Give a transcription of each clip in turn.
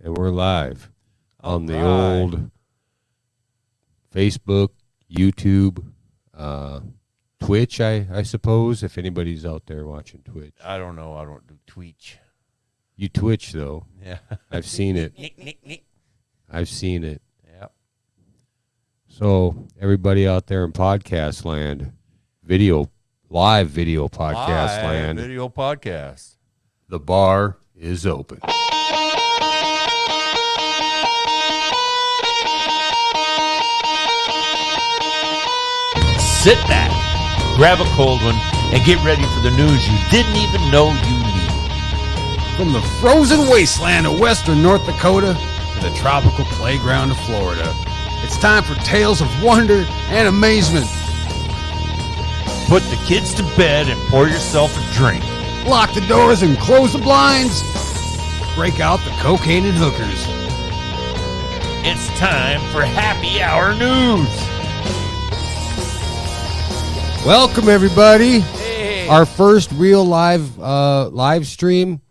And we're live on the old Facebook, YouTube, Twitch, I suppose, if anybody's out there watching Twitch. I don't know. I don't do Twitch. You Twitch, though. Yeah. I've seen it. I've seen it. Yep. So, everybody out there in podcast land, live video podcast land. Video podcast. The bar is open. Sit back, grab a cold one, and get ready for the news you didn't even know you needed. From the frozen wasteland of western North Dakota to the tropical playground of Florida, it's time for tales of wonder and amazement. Put the kids to bed and pour yourself a drink. Lock the doors and close the blinds. Break out the cocaine and hookers. It's time for Happy Hour News. Welcome, everybody. Hey. Our first real live stream.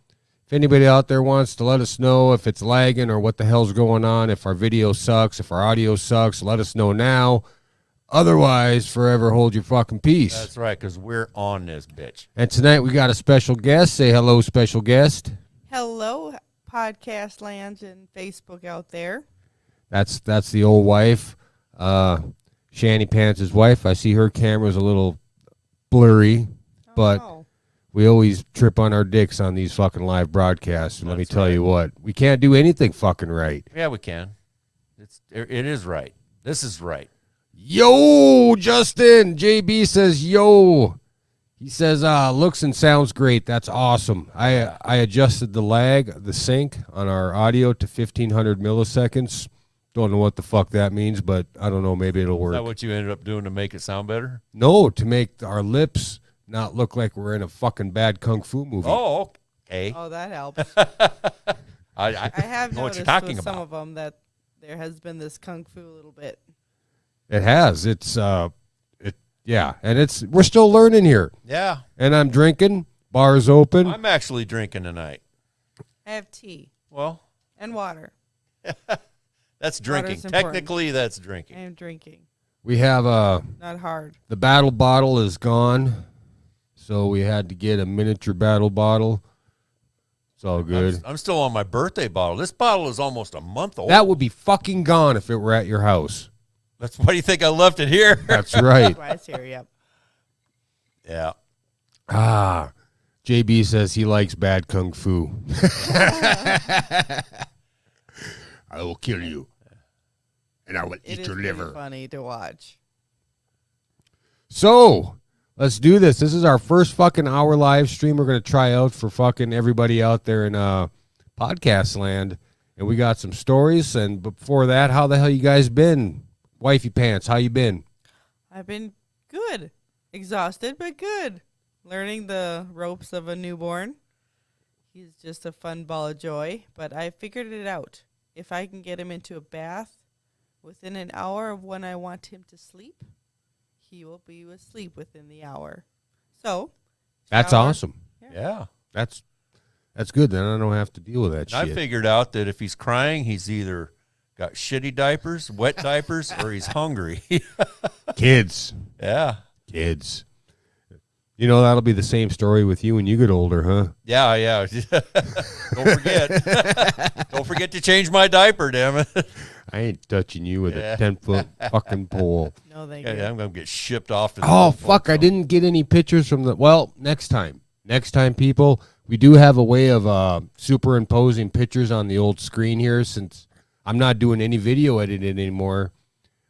If anybody out there wants to let us know if it's lagging or what the hell's going on, if our video sucks, if our audio sucks, let us know now. Otherwise, forever hold your fucking peace. That's right, because we're on this bitch. And tonight we got a special guest. Say hello, special guest. Hello, podcast lands and Facebook out there. That's the old wife, Shanny Pants' wife. I see her camera's a little blurry, but we always trip on our dicks on these fucking live broadcasts. And let me tell you what, we can't do anything fucking right. Yeah, we can. It is right. This is right. Yo, Justin. JB says, yo. He says, looks and sounds great. That's awesome. I adjusted the sync on our audio to 1,500 milliseconds. Don't know what the fuck that means, but I don't know. Maybe it'll work. Is that what you ended up doing to make it sound better? No, to make our lips not look like we're in a fucking bad kung fu movie. Oh, okay. Oh, that helps. I have know what noticed you're talking with some about. of them that there has been this kung fu a little bit. It has. Yeah, and we're still learning here. Yeah. And I'm drinking. Bar's open. I'm actually drinking tonight. I have tea Well, and water. that's drinking. Water's important. Technically, that's I drinking. am drinking. We have Not hard. the battle bottle is gone, so we had to get a miniature battle bottle. It's all good. I'm still on my birthday bottle. This bottle is almost a month old. That would be fucking gone if it were at your house. That's why do you think I left it here? That's right. Why it's here, yep. Yeah. JB says he likes bad kung fu. I will kill you, and I will It eat is your pretty liver. funny to watch. So, let's do this. This is our first fucking hour live stream we're going to try out for fucking everybody out there in podcast land. And we got some stories. And before that, how the hell you guys been? Wifey Pants, how you been? I've been good. Exhausted, but good. Learning the ropes of a newborn. He's just a fun ball of joy, but I figured it out. If I can get him into a bath within an hour of when I want him to sleep, he will be asleep within the hour. So, That's shower. awesome. Yeah. That's good. Then I don't have to deal with that I shit. figured out that if he's crying, he's either got shitty diapers, wet diapers, or he's hungry. Kids. Yeah. Kids. You know, that'll be the same story with you when you get older, huh? Yeah, yeah. Don't forget. Don't forget to change my diaper, damn it. I ain't touching you with Yeah. a 10-foot fucking pole. No, thank Yeah, you. I'm going to get shipped off to the Oh, home fuck. folks. I didn't get any pictures from next time. Next time, people, we do have a way of superimposing pictures on the old screen here since I'm not doing any video editing anymore.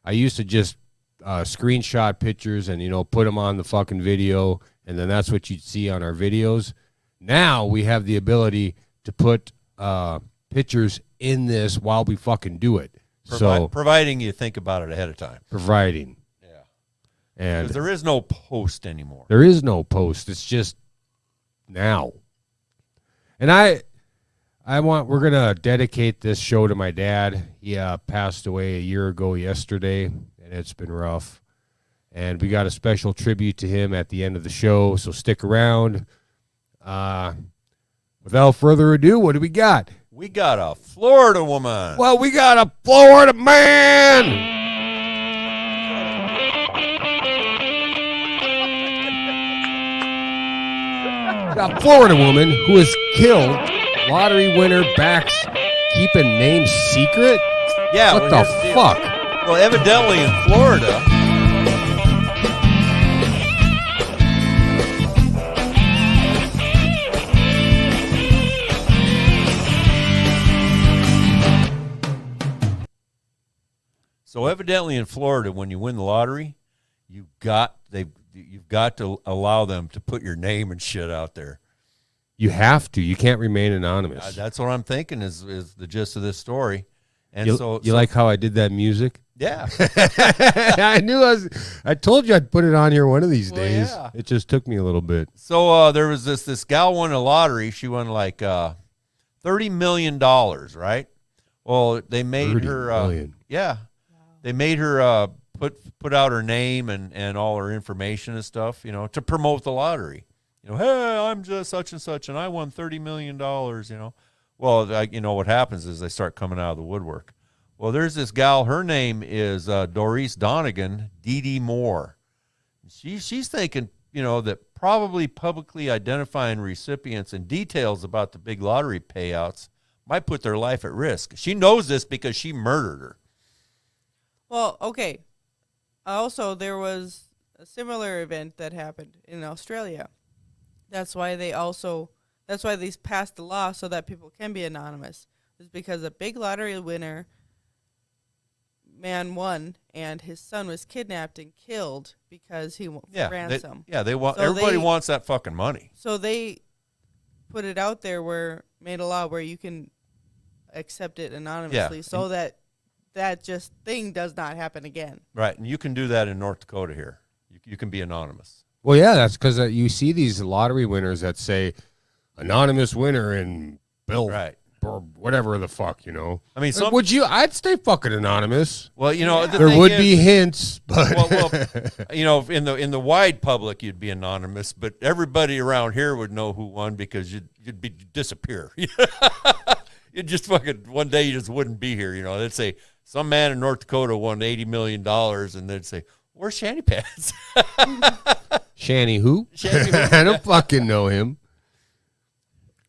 I used to just screenshot pictures and, put them on the fucking video, and then that's what you'd see on our videos. Now we have the ability to put pictures in this while we fucking do it. Providing you think about it ahead of time. Providing. Yeah. And Because there is no post anymore. there is no post. It's just now. And we're going to dedicate this show to my dad. He passed away a year ago yesterday, and it's been rough. And we got a special tribute to him at the end of the show, so stick around. Without further ado, what do we got? We got a Florida woman. Well, we got a Florida man. A Florida woman who has killed lottery winner backs keeping names secret? Yeah. What well, the here's deal. fuck? Well, evidently in Florida. So evidently in Florida, when you win the lottery, you've got to allow them to put your name and shit out there. You have to. You can't remain anonymous. That's what I'm thinking is the gist of this story. And You like how I did that music? yeah. I knew I told you I'd put it on here one of these days. yeah. It just took me a little bit. So there was this gal won a lottery. She won like $30 million, right? Well, they made 30 her million. yeah. They made her put out her name and all her information and stuff, to promote the lottery. Hey, I'm just such and such, and I won $30 million, Well, what happens is they start coming out of the woodwork. Well, there's this gal. Her name is Doris Donegan, Dee Moore. She's thinking, that probably publicly identifying recipients and details about the big lottery payouts might put their life at risk. She knows this because she murdered her. Well, okay. Also, there was a similar event that happened in Australia. That's why they passed the law so that people can be anonymous. It's because a big lottery winner man won, and his son was kidnapped and killed because he won ransom. Everybody wants that fucking money. So they put it out there made a law where you can accept it anonymously, so that just thing does not happen again. Right, and you can do that in North Dakota here. You can be anonymous. Well, yeah, that's because you see these lottery winners that say anonymous winner and Bill, right, or whatever the fuck, I mean, I'd stay fucking anonymous. Well, there would be hints, but in the wide public you'd be anonymous, but everybody around here would know who won because you'd disappear. You'd just fucking one day you just wouldn't be here. They'd say some man in North Dakota won $80 million, and they'd say, "Where's Shanny Pants?" Shanny who? Shanny who? I don't fucking know him.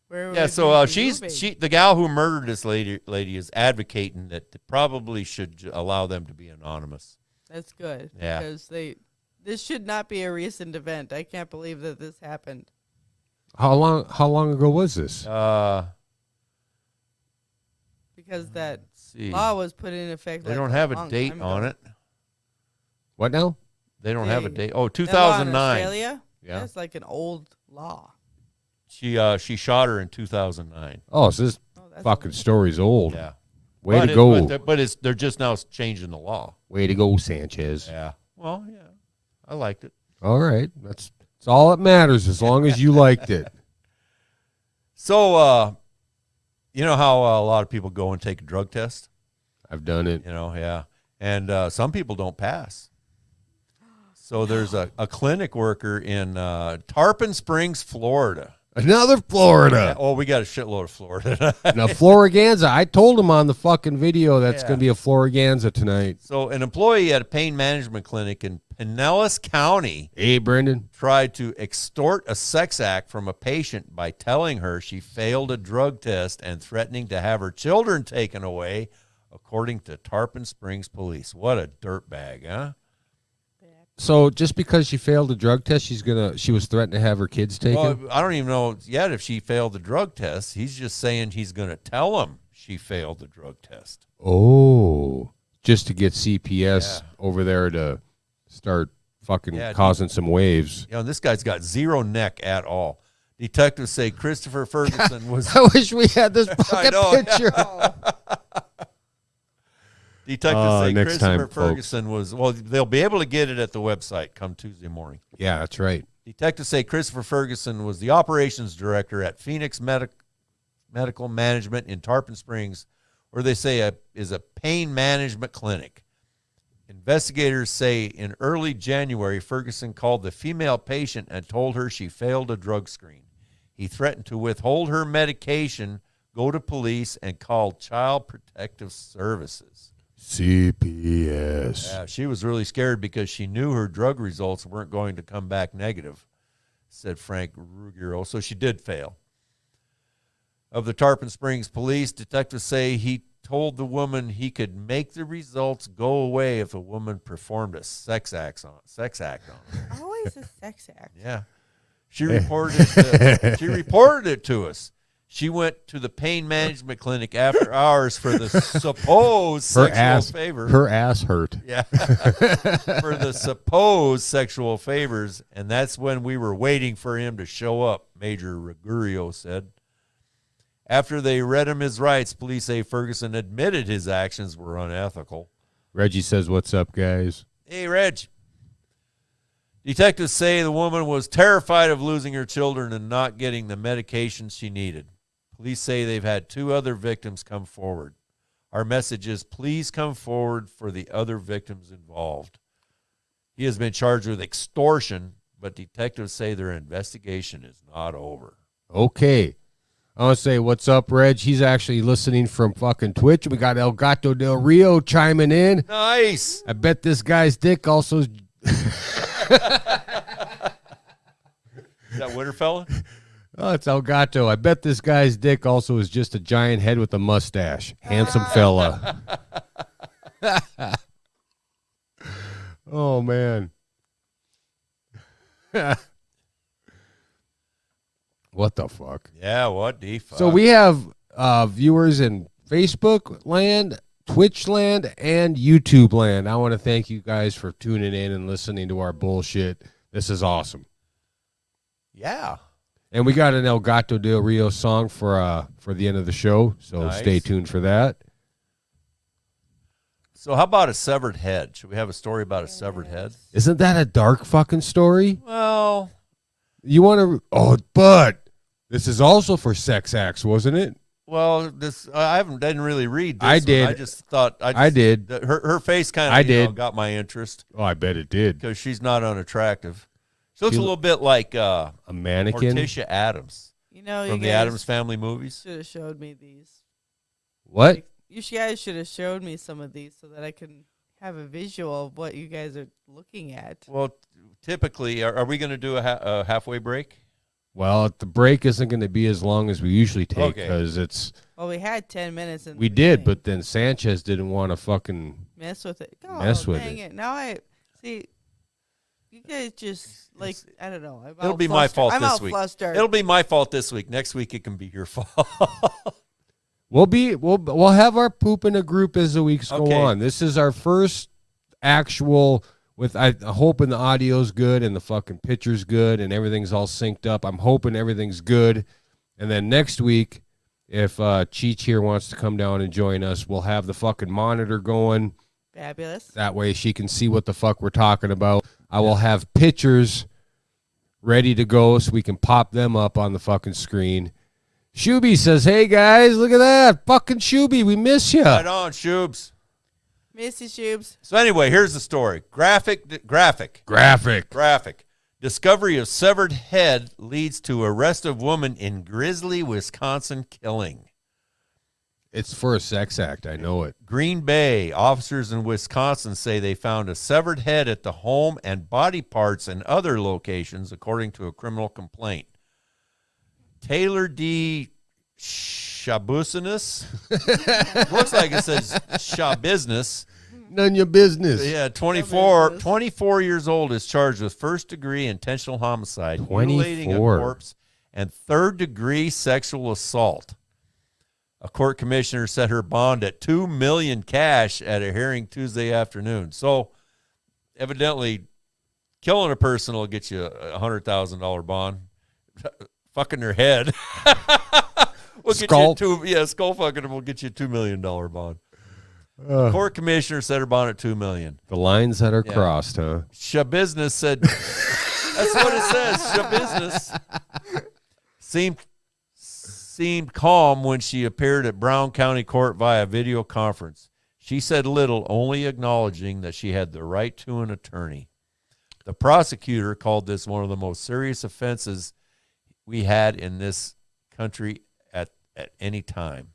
So the gal who murdered this lady is advocating that they probably should allow them to be anonymous. That's good. Yeah. Because this should not be a recent event. I can't believe that this happened. How long ago was this? Because that law was put in effect. They don't have a date on it. What now? They don't have a date. Oh, 2009. 2009. Australia? Yeah. That's like an old law. She shot her in 2009. Oh, so this fucking story's old. Yeah. Way to go. But they're just now changing the law. Way to go, Sanchez. Yeah. Well, yeah. I liked it. All right. That's all that matters as long as you liked it. So, you know how a lot of people go and take a drug test? I've done it. Yeah. And some people don't pass. So there's a clinic worker in Tarpon Springs, Florida. Another Florida. Oh, we got a shitload of Florida. Now, Floriganza. I told him on the fucking video that's going to be a Floriganza tonight. So an employee at a pain management clinic in Pinellas County Brendan, tried to extort a sex act from a patient by telling her she failed a drug test and threatening to have her children taken away, according to Tarpon Springs police. What a dirtbag, huh? So just because she failed a drug test, she was threatened to have her kids taken? Well, I don't even know yet if she failed the drug test. He's just saying he's going to tell him she failed the drug test. Oh, just to get CPS over there to start fucking causing some waves. This guy's got zero neck at all. Detectives say Christopher Ferguson was... I wish we had this fucking picture. Detectives say Christopher Ferguson was... Well, they'll be able to get it at the website come Tuesday morning. Yeah, that's right. Detectives say Christopher Ferguson was the operations director at Phoenix Medical Management in Tarpon Springs, where they say is a pain management clinic. Investigators say in early January, Ferguson called the female patient and told her she failed a drug screen. He threatened to withhold her medication go to police and called Child Protective Services. CPS. Yeah, she was really scared because she knew her drug results weren't going to come back negative, said Frank Ruggiero. So she did fail. Of the Tarpon Springs police, detectives say he told the woman he could make the results go away if a woman performed a sex act on her. Always a sex act. Yeah. She reported it to us. She went to the pain management clinic after hours for the supposed sexual favor. Her ass hurt. Yeah. For the supposed sexual favors, and that's when we were waiting for him to show up, Major Ruggiero said. After they read him his rights, police say Ferguson admitted his actions were unethical. Reggie says, "What's up, guys?" Hey, Reg. Detectives say the woman was terrified of losing her children and not getting the medication she needed. Police say they've had 2 other victims come forward. Our message is, please come forward for the other victims involved. He has been charged with extortion, but detectives say their investigation is not over. Okay. I want to say, what's up, Reg? He's actually listening from fucking Twitch. We got El Gato Del Rio chiming in. Nice. I bet this guy's dick also is... That winter fella? Oh, it's El Gato. I bet this guy's dick also is just a giant head with a mustache. Handsome fella. Oh, man. What the fuck? Yeah, what the fuck? So we have viewers in Facebook land, Twitch land, and YouTube land. I want to thank you guys for tuning in and listening to our bullshit. This is awesome. Yeah. And we got an El Gato Del Rio song for the end of the show, so Nice. Stay tuned for that. So how about a severed head? Should we have a story about a severed head? Isn't that a dark fucking story? Well, You want to? Oh, but this is also for sex acts, wasn't it? this I didn't really read this I one. did. I just thought I did. Her face kind I of did. got my interest Oh, I bet it did. because she's not unattractive. She looks She a little bit like A mannequin. Morticia Adams You know, from you the guys Addams Family movies. should have showed me these. What? You guys should have showed me some of these so that I can have a visual of what you guys are looking at. Well, typically, are we going to do a halfway break? Well, the break isn't going to be as long as we usually take Okay. because it's. Well, we had 10 minutes. In We the did, beginning. but then Sanchez didn't want to fucking. mess with it. Oh, Mess with dang it. it. Now I see. You guys just like I don't know. I'm It'll all be my flustered. fault I'm this all week. flustered. It'll be my fault this week. Next week it can be your fault. We'll have our poop in a group as the weeks go Okay. on. This is our first actual. I'm hoping the audio's good and the fucking picture's good and everything's all synced up. I'm hoping everything's good. And then next week, if Cheech here wants to come down and join us, we'll have the fucking monitor going. Fabulous. That way she can see what the fuck we're talking about. I will have pictures ready to go so we can pop them up on the fucking screen. Shuby says, "Hey guys, look at that. Fucking Shuby, we miss you." Right on, Shoobs. Missy Shoobs. So anyway, here's the story. Graphic. Discovery of severed head leads to arrest of woman in grisly Wisconsin killing. It's for a sex act, I know it. Green Bay officers in Wisconsin say they found a severed head at the home and body parts in other locations, according to a criminal complaint. Taylor D. Shabusinus. Looks like it says Shabusiness. None of your business. Yeah, 24 years old, is charged with first-degree intentional homicide, mutilating a 24. corpse, and third-degree sexual assault. A court commissioner set her bond at $2 million cash at a hearing Tuesday afternoon. So, evidently, killing a person will get you a $100,000 bond. Fucking their head. Skull. Skull fucking will get you a $2 million bond. Court commissioner set her bond at $2 million. The lines that are Yeah. crossed, huh? Shabusiness said, that's what it says. Shabusiness seemed calm when she appeared at Brown County Court via video conference. She said little, only acknowledging that she had the right to an attorney. The prosecutor called this one of the most serious offenses we had in this country at any time.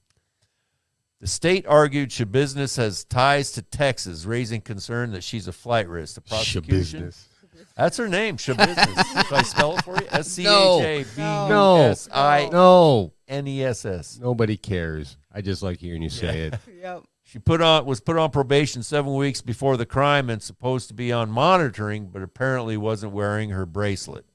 The state argued Shabiznes has ties to Texas, raising concern that she's a flight risk. The prosecution. Shabiznes. That's her name, Shabiznes. Should I spell it for you? S-C-H-A-B-U-S-I-N-E-S-S. Nobody cares. I just like hearing you say it. Yep. She was put on probation 7 weeks before the crime and supposed to be on monitoring, but apparently wasn't wearing her bracelet.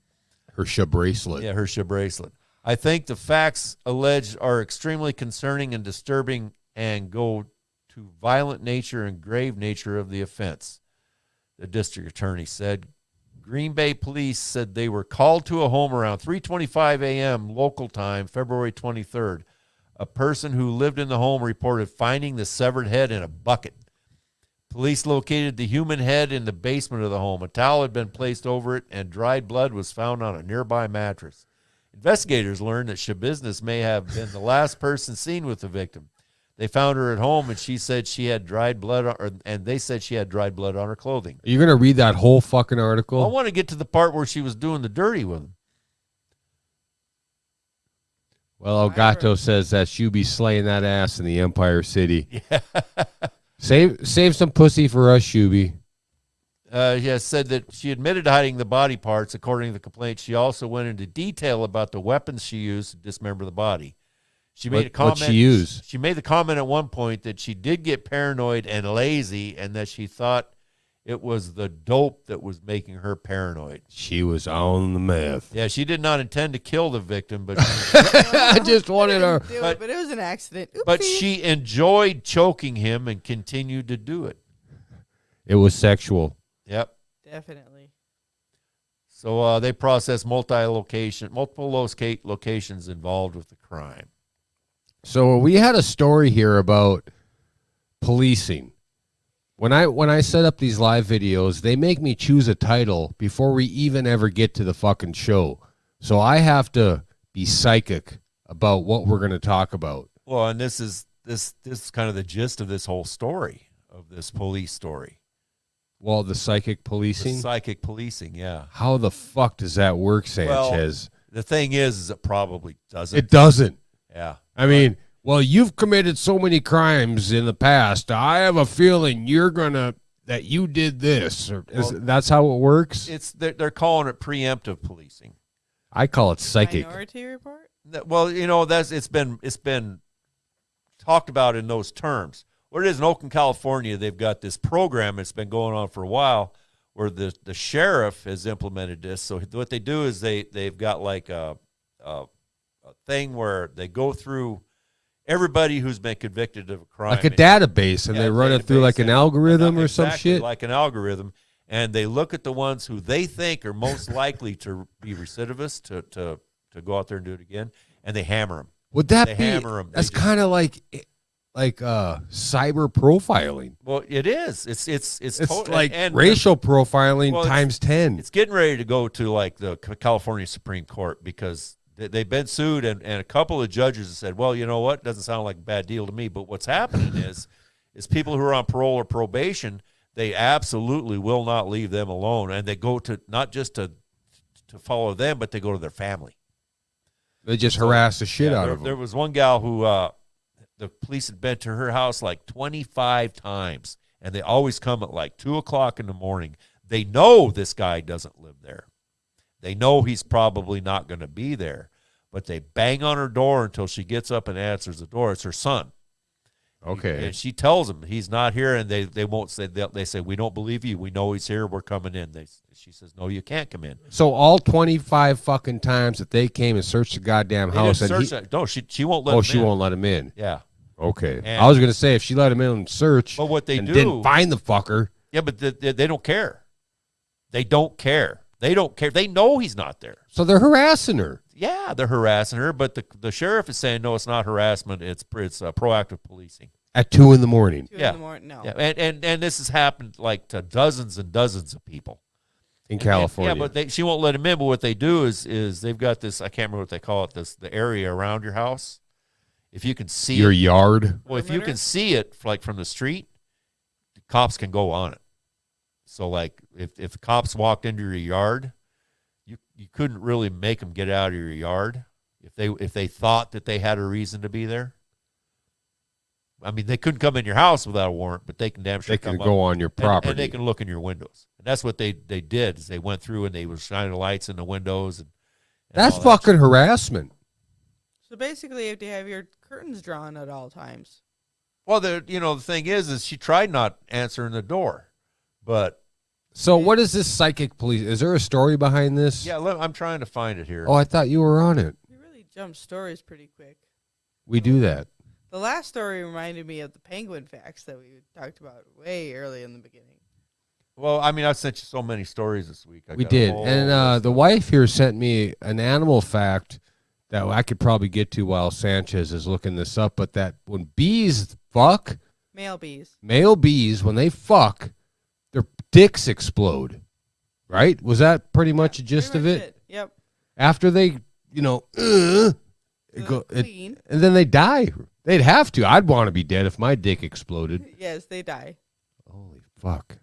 Her bracelet. Yeah, her bracelet. I think the facts alleged are extremely concerning and disturbing and go to violent nature and grave nature of the offense, the district attorney said. Green Bay police said they were called to a home around 3:25 a.m. local time, February 23rd. A person who lived in the home reported finding the severed head in a bucket. Police located the human head in the basement of the home. A towel had been placed over it, and dried blood was found on a nearby mattress. Investigators learned that Shabiznes may have been the last person seen with the victim. They found her at home, and she said she had dried blood, and they said she had dried blood on her clothing. Are you going to read that whole fucking article? I want to get to the part where she was doing the dirty with him. Well, Elgato says that she'll be slaying that ass in the Empire City. Yeah. Save some pussy for us, Shuby. Said that she admitted to hiding the body parts. According to the complaint, she also went into detail about the weapons she used to dismember the body. She made a comment. What'd she use? She made the comment at one point that she did get paranoid and lazy, and that she thought it was the dope that was making her paranoid. She was on the meth. Yeah, she did not intend to kill the victim, but I just wanted her. But it was an accident. Oopsie. But she enjoyed choking him and continued to do it. It was sexual. Yep. Definitely. So they processed multiple locations involved with the crime. So we had a story here about policing. When I set up these live videos, they make me choose a title before we even ever get to the fucking show. So I have to be psychic about what we're going to talk about. Well, and this is kind of the gist of this whole story, of this police story. Well, the psychic policing? The psychic policing, yeah. How the fuck does that work, Sanchez? Well, the thing is it probably doesn't. It doesn't. Yeah. I mean, well, you've committed so many crimes in the past. I have a feeling that you did this. That's how it works? They're calling it preemptive policing. I call it psychic. Minority Report? Well, it's been talked about in those terms. What it is in Oakland, California, they've got this program that's been going on for a while where the sheriff has implemented this. So what they do is they've got like a thing where they go through everybody who's been convicted of a crime. Like a database, and they run it through like an algorithm or some shit? Like an algorithm, and they look at the ones who they think are most likely to be recidivists, to go out there and do it again, and they hammer them. Would that they be? Hammer them. That's kind of like cyber profiling. Well, it is. It's like racial profiling times 10. It's getting ready to go to like the California Supreme Court because they've been sued, and a couple of judges have said, well, you know what? Doesn't sound like a bad deal to me. But what's happening is people who are on parole or probation, they absolutely will not leave them alone, and they go to not just to follow them, but they go to their family. They just harass the shit out of them. There was one gal who the police had been to her house like 25 times, and they always come at like 2 o'clock in the morning. They know this guy doesn't live there. They know he's probably not going to be there, but they bang on her door until she gets up and answers the door. It's her son. Okay. And she tells him he's not here, and they won't say. They say, we don't believe you. We know he's here. We're coming in. She says, no, you can't come in. So all 25 fucking times that they came and searched the goddamn house, she won't let him in. She won't let him in. Yeah. Okay. And I was going to say if she let him in and search, but what they and do, didn't find the fucker. Yeah, but they don't care. They don't care. They don't care. They know he's not there. So they're harassing her. Yeah, they're harassing her, but the sheriff is saying, no, it's not harassment. It's proactive policing. At 2 in the morning. 2 in the morning? No. Yeah, and this has happened like to dozens and dozens of people. In California. Yeah, but she won't let him in. But what they do is they've got this, I can't remember what they call it, the area around your house. If you can see your yard. Well, if you can see it like from the street, the cops can go on it. So like if the cops walked into your yard, you couldn't really make them get out of your yard if they thought that they had a reason to be there. I mean, they couldn't come in your house without a warrant, but they can damn sure They come can go up on your property. and they can look in your windows. And that's what they did. Is they went through and they were shining lights in the windows. And That's all fucking shit. harassment. So basically, you have to have your curtains drawn at all times. Well, the thing is she tried not answering the door, but So what is this psychic police? Is there a story behind this? yeah, I'm trying to find it here. Oh, I thought you were on it. You really jump stories pretty quick. We do that. The last story reminded me of the penguin facts that we talked about way early in the beginning. Well, I mean, I sent you so many stories this week. We did. And the wife here sent me an animal fact that I could probably get to while Sanchez is looking this up, but that when bees fuck, Male bees. male bees, when they fuck, their dicks explode. Right? Was that pretty much the gist Pretty of much it? Yep. After they, The it, queen. and then they die. They'd have to. I'd want to be dead if my dick exploded. Yes, they die. Holy fuck.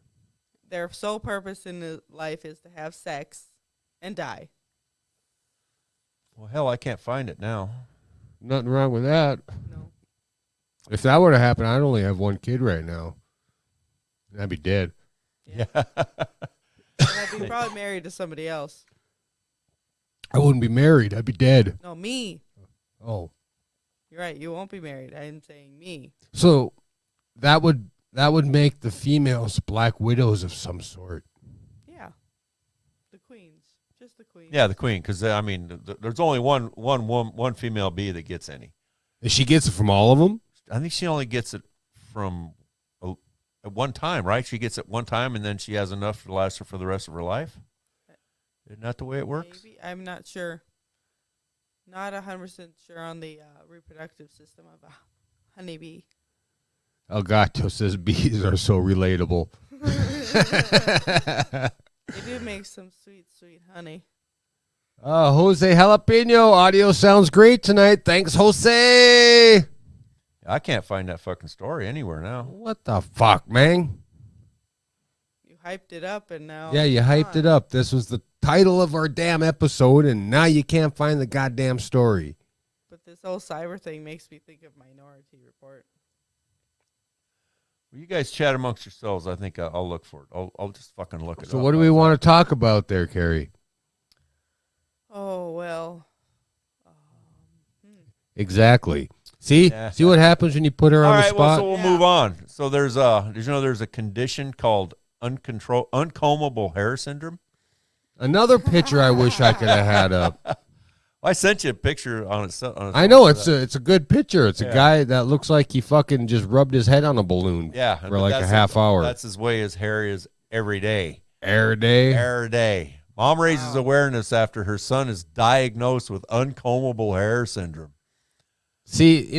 Their sole purpose in life is to have sex and die. Well, hell, I can't find it now. Nothing wrong with that. No. If that were to happen, I'd only have one kid right now. I'd be dead. Yeah. And I'd be probably married to somebody else. I wouldn't be married. I'd be dead. No, me. Oh. You're right. You won't be married. I'm saying me. So that would make the females black widows of some sort. Yeah. The queens. Just the queens. Yeah, the queen, because I mean, there's only one female bee that gets any. And she gets it from all of them? I think she only gets it from at one time, right? She gets it one time, and then she has enough to last her for the rest of her life. Isn't that the way it works? Maybe. I'm not sure. Not 100% sure on the reproductive system of a honeybee. Elgato says bees are so relatable. They do make some sweet, sweet honey. Jose Jalapeno, audio sounds great tonight. Thanks, Jose. I can't find that fucking story anywhere now. What the fuck, man? You hyped it up and now. Yeah, you it's hyped it gone. up. This was the title of our damn episode, and now you can't find the goddamn story. But this whole cyber thing makes me think of Minority Report. Well, you guys chat amongst yourselves. I think I'll look for it. I'll just fucking look it up. So what do we want to talk about there, Carrie? Oh, well. Exactly. See? Yeah. See what happens when you put her All on the right, well, spot? so we'll Yeah. move on. So there's a condition called uncombable hair syndrome. Another picture I wish I could have had up. I sent you a picture on it. I know it's a good picture. It's a Yeah. guy that looks like he fucking just rubbed his head on a balloon yeah for but like a that's half hour. That's his way. His hair is every day. Air day. Every day. Mom raises awareness after her son is diagnosed with uncombable hair syndrome. See,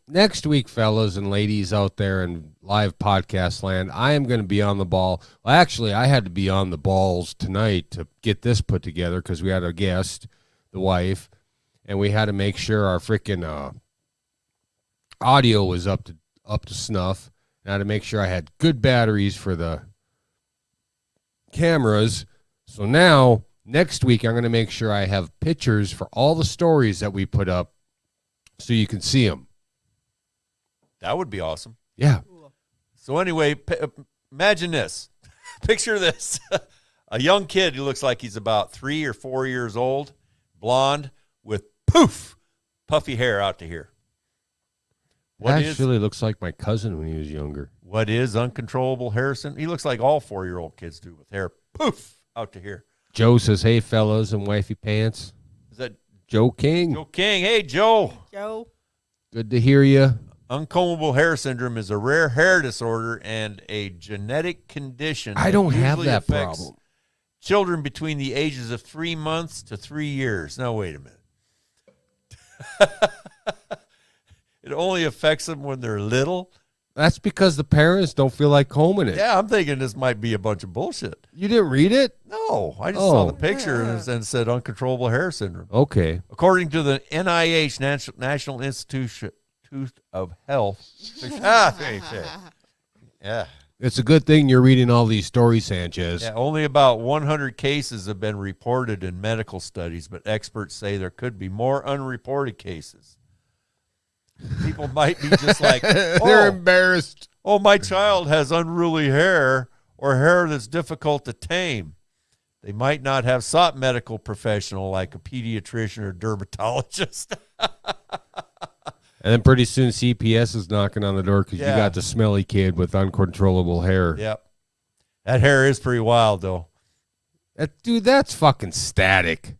next week, fellas and ladies out there in live podcast land, I am going to be on the ball. Well, actually, I had to be on the balls tonight to get this put together because we had a guest, the wife, and we had to make sure our freaking audio was up to snuff. And I had to make sure I had good batteries for the cameras. So now, next week, I'm going to make sure I have pictures for all the stories that we put up so you can see them. That would be awesome. Yeah. So anyway, imagine this. Picture this. A young kid who looks like he's about 3 or 4 years old, blonde, with puffy hair out to here. Actually looks like my cousin when he was younger. What is uncontrollable hair syndrome? He looks like all 4-year-old kids do with hair out to here. Joe says, hey, fellas and wifey pants. Is that Joe King. Joe King? Hey, Joe. Joe. Good to hear you. Uncombable hair syndrome is a rare hair disorder and a genetic condition. I don't have usually that affects problem. children between the ages of 3 months to 3 years. Now, wait a minute. It only affects them when they're little. That's because the parents don't feel like combing it. Yeah, I'm thinking this might be a bunch of bullshit. You didn't read it? No, I just saw Oh. the picture and said uncontrollable hair syndrome. Okay. According to the NIH, National Institute of Health. Yeah. It's a good thing you're reading all these stories, Sanchez. Yeah, only about 100 cases have been reported in medical studies, but experts say there could be more unreported cases. People might be just like, They're embarrassed. oh, my child has unruly hair or hair that's difficult to tame. They might not have sought medical professional like a pediatrician or dermatologist. And then pretty soon CPS is knocking on the door because you got the smelly kid with uncontrollable hair. Yep. That hair is pretty wild, though. Dude, that's fucking static.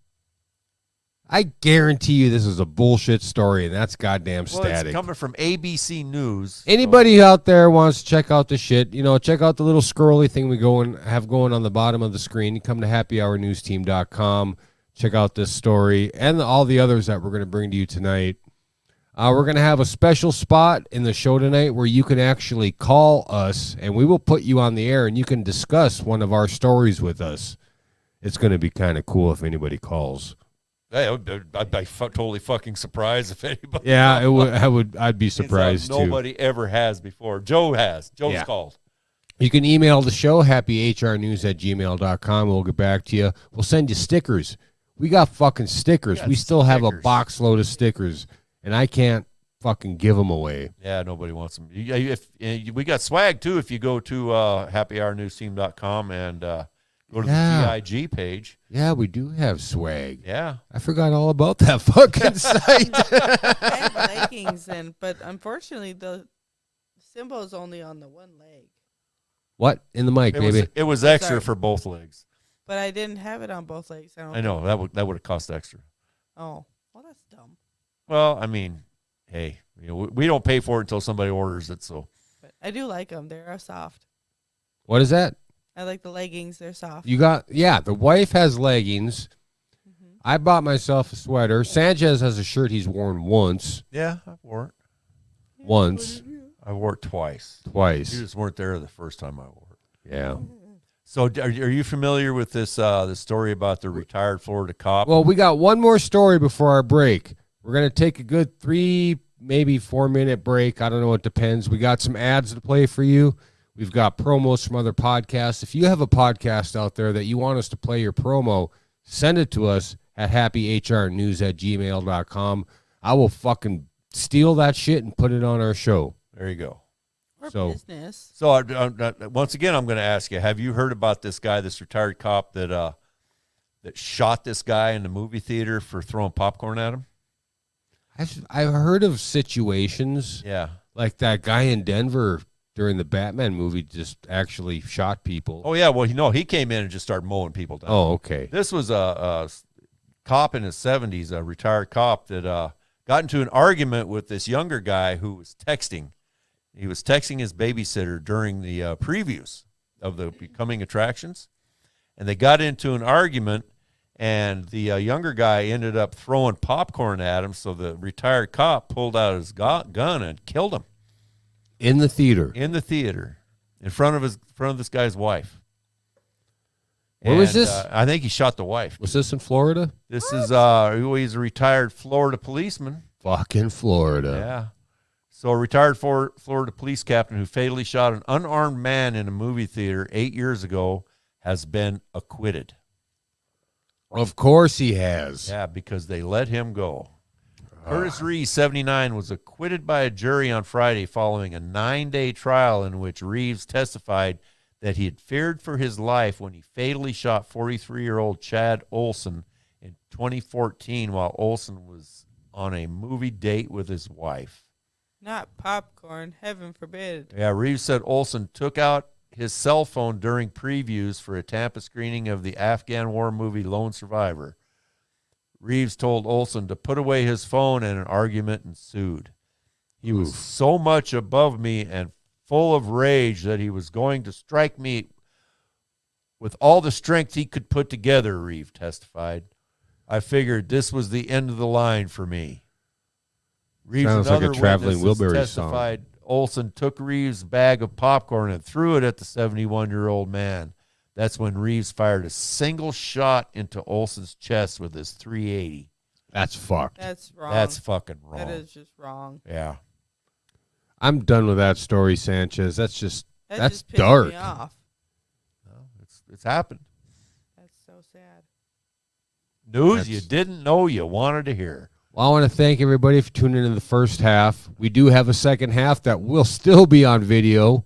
I guarantee you this is a bullshit story, and that's goddamn static. It's coming from ABC News. Anybody out there wants to check out the shit, check out the little scrolly thing we have going on the bottom of the screen. You come to happyhournewsteam.com, check out this story and all the others that we're going to bring to you tonight. We're going to have a special spot in the show tonight where you can actually call us, and we will put you on the air, and you can discuss one of our stories with us. It's going to be kind of cool if anybody calls. Hey, I'd be totally fucking surprised if anybody. Yeah, I'd be surprised too. Nobody ever has before. Joe has. Joe's called. You can email the show, happyhrnews@gmail.com. We'll get back to you. We'll send you stickers. We got fucking stickers. We still have a box load of stickers. And I can't fucking give them away. Yeah, nobody wants them. We got swag, too, if you go to happyhournewsteam.com and go to the GIG page. Yeah, we do have swag. Yeah. I forgot all about that fucking site. I have leggings, but unfortunately, the symbol is only on the one leg. What? In the mic, baby. It was extra for both legs. But I didn't have it on both legs. I know. That would have cost extra. Oh, well, that's dumb. Well, I mean, hey, we don't pay for it until somebody orders it. So, but I do like them. They're soft. What is that? I like the leggings. They're soft. The wife has leggings. Mm-hmm. I bought myself a sweater. Sanchez has a shirt he's worn once. Yeah, I wore it. Once. I wore it twice. You just weren't there the first time I wore it. Yeah. So, are you familiar with this story about the retired Florida cop? Well, we got one more story before our break. We're going to take a good 3, maybe 4-minute break. I don't know. It depends. We got some ads to play for you. We've got promos from other podcasts. If you have a podcast out there that you want us to play your promo, send it to us at happyhrnews@gmail.com. I will fucking steal that shit and put it on our show. There you go. Or business. So, once again, I'm going to ask you, have you heard about this guy, this retired cop that shot this guy in the movie theater for throwing popcorn at him? I've heard of situations like that guy in Denver during the Batman movie just actually shot people. Oh, yeah. Well, he came in and just started mowing people down. Oh, okay. This was a cop in his 70s, a retired cop that got into an argument with this younger guy who was texting. He was texting his babysitter during the previews of the coming attractions, and they got into an argument. And the younger guy ended up throwing popcorn at him, so the retired cop pulled out his gun and killed him in the theater. In front of this guy's wife. Where was this? I think he shot the wife. Was this in Florida? This is he's a retired Florida policeman. Fucking Florida. Yeah. So a retired Florida police captain who fatally shot an unarmed man in a movie theater 8 years ago has been acquitted. Of course he has. Yeah, because they let him go. Curtis Reeves, 79, was acquitted by a jury on Friday following a 9-day trial in which Reeves testified that he had feared for his life when he fatally shot 43-year-old Chad Olson in 2014 while Olson was on a movie date with his wife. Not popcorn, heaven forbid. Yeah, Reeves said Olson took out his cell phone during previews for a Tampa screening of the Afghan war movie Lone Survivor. Reeves told Olson to put away his phone, and an argument ensued. He was so much above me and full of rage that he was going to strike me with all the strength he could put together, Reeves testified. I figured this was the end of the line for me. Reeves Sounds and like a other Traveling witnesses Wilburys testified Olson took Reeves' bag of popcorn and threw it at the 71-year-old man. That's when Reeves fired a single shot into Olson's chest with his .380. That's fucked. That's wrong. That's fucking wrong. That is just wrong. Yeah. I'm done with that story, Sanchez. That's just That That's just pissed dark. me off. Well, it's happened. That's so sad. News you didn't know you wanted to hear. Well, I want to thank everybody for tuning in the first half. We do have a second half that will still be on video.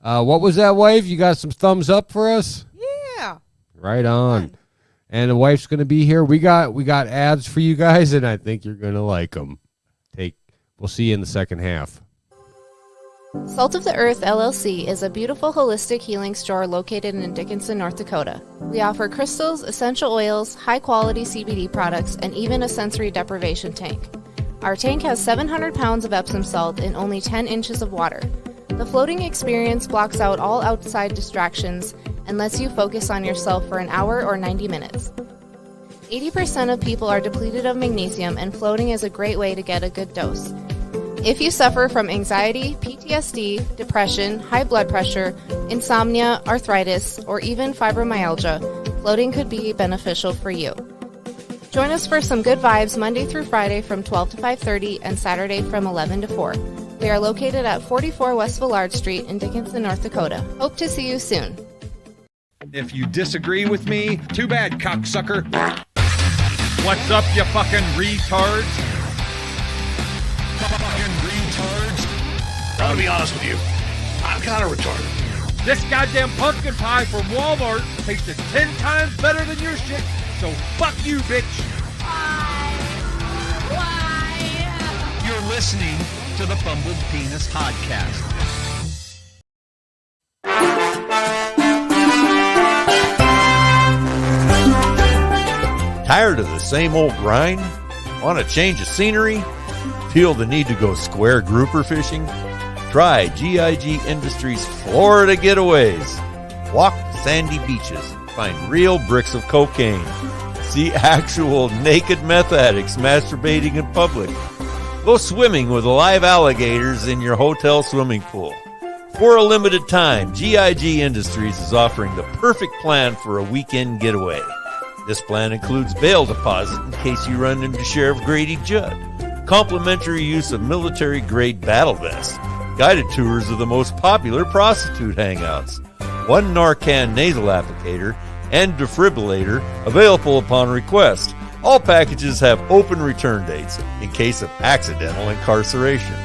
What was that, wife? You got some thumbs up for us? Yeah. Right on. Fun. And the wife's going to be here. We got ads for you guys, and I think you're going to like them. We'll see you in the second half. Salt of the Earth LLC is a beautiful holistic healing store located in Dickinson, North Dakota. We offer crystals, essential oils, high-quality CBD products, and even a sensory deprivation tank. Our tank has 700 pounds of Epsom salt in only 10 inches of water. The floating experience blocks out all outside distractions and lets you focus on yourself for an hour or 90 minutes. 80% of people are depleted of magnesium, and floating is a great way to get a good dose. If you suffer from anxiety, PTSD, depression, high blood pressure, insomnia, arthritis, or even fibromyalgia, floating could be beneficial for you. Join us for some good vibes Monday through Friday from 12 to 5:30 and Saturday from 11 to 4. We are located at 44 West Villard Street in Dickinson, North Dakota. Hope to see you soon. If you disagree with me, too bad, cocksucker. What's up, you fucking retards? Fucking retards. I'm gonna be honest with you. I'm kind of retarded. This goddamn pumpkin pie from Walmart tasted 10 times better than your shit, so fuck you, bitch. Why? You're listening to the Fumbled Penis Podcast. Tired of the same old grind? Want a change of scenery? Feel the need to go square grouper fishing? Try GIG Industries Florida Getaways. Walk the sandy beaches, find real bricks of cocaine, see actual naked meth addicts masturbating in public, go swimming with live alligators in your hotel swimming pool. For a limited time, GIG Industries is offering the perfect plan for a weekend getaway. This plan includes bail deposit in case you run into Sheriff Grady Judd, complimentary use of military-grade battle vests, guided tours of the most popular prostitute hangouts, one Narcan nasal applicator, and defibrillator available upon request. All packages have open return dates in case of accidental incarceration.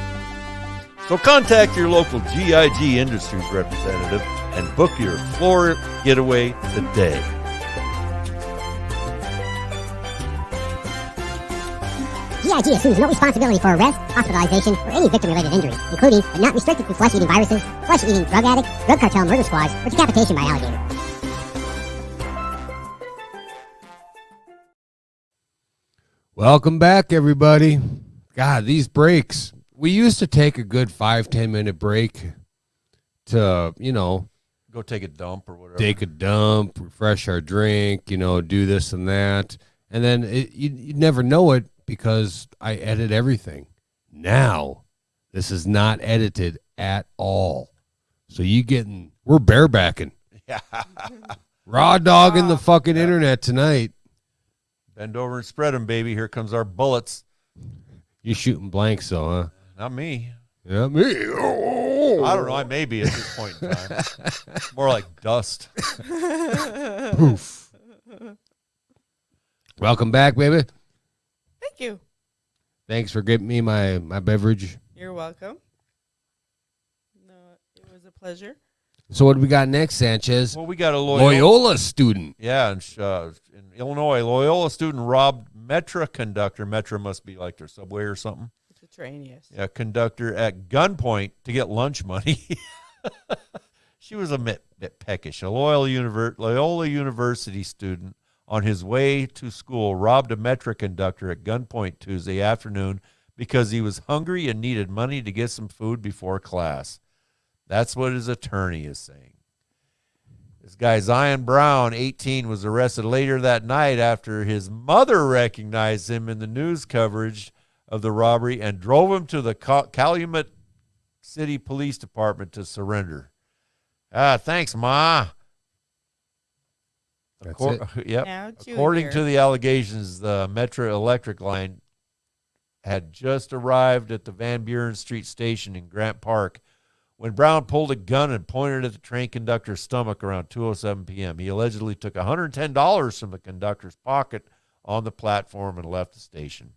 So contact your local GIG Industries representative and book your Florida getaway today. GIG assumes no responsibility for arrest, hospitalization, or any victim-related injuries, including, but not restricted to, flesh-eating viruses, flesh-eating drug addicts, drug cartel murder squads, or decapitation by alligator. Welcome back, everybody. God, these breaks. We used to take a good 5-10 minute break to, Go take a dump or whatever. take a dump, refresh our drink, do this and that. And then you'd never know it because I edit everything. Now, this is not edited at all. So we're barebacking. Yeah. Raw dogging the fucking internet tonight. Bend over and spread them, baby. Here comes our bullets. You shooting blanks, though, huh? Not me. Yeah, me. Oh. I don't know. I may be at this point in time. More like dust. Poof. Welcome back, baby. Thank you. Thanks for getting me my beverage. You're welcome. No, it was a pleasure. So what do we got next, Sanchez? Well, we got a Loyola student. Yeah, in Illinois, Loyola student robbed Metra conductor. Metra must be like their subway or something. It's a train, yes. Yeah, conductor at gunpoint to get lunch money. She was a bit peckish. A Loyola University student on his way to school robbed a Metra conductor at gunpoint Tuesday afternoon because he was hungry and needed money to get some food before class. That's what his attorney is saying. This guy, Zion Brown, 18, was arrested later that night after his mother recognized him in the news coverage of the robbery and drove him to the Calumet City Police Department to surrender. Thanks, Ma. That's it. Yep. Now, According to the allegations, the Metro Electric line had just arrived at the Van Buren Street station in Grant Park when Brown pulled a gun and pointed at the train conductor's stomach around 2:07 p.m. He allegedly took $110 from the conductor's pocket on the platform and left the station.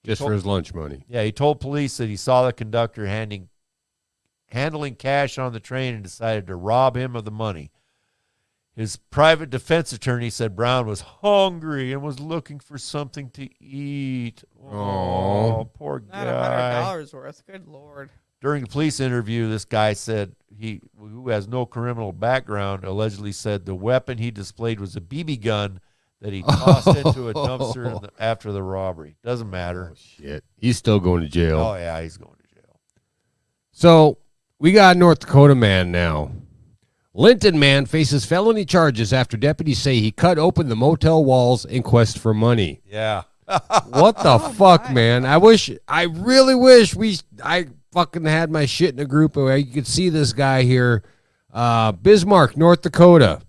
Just for his lunch money. Yeah, he told police that he saw the conductor handling cash on the train and decided to rob him of the money. His private defense attorney said Brown was hungry and was looking for something to eat. Oh, poor Not guy. $100 worth. Good Lord. During the police interview, this guy said who has no criminal background, allegedly said the weapon he displayed was a BB gun that he tossed into a dumpster after the robbery. Doesn't matter. Oh, shit. He's still going to jail. Oh, yeah, he's going to jail. So we got North Dakota man now. Linton man faces felony charges after deputies say he cut open the motel walls in quest for money. Yeah. What the fuck, man? I really wish I fucking had my shit in a group where you could see this guy here. Bismarck, North Dakota.